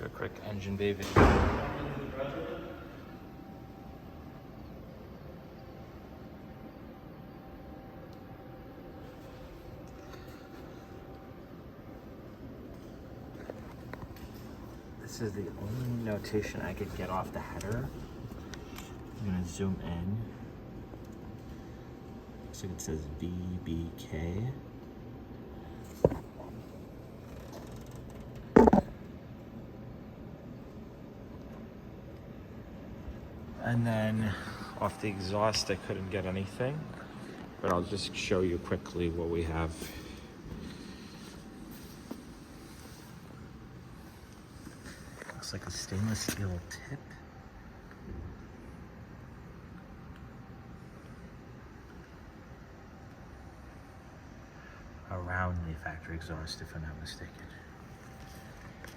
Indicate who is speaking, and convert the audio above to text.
Speaker 1: Do a quick engine bay video. This is the only notation I could get off the header. I'm gonna zoom in. Looks like it says VBK. And then off the exhaust, I couldn't get anything, but I'll just show you quickly what we have. Looks like a stainless steel tip. Around the factory exhaust, if I'm not mistaken.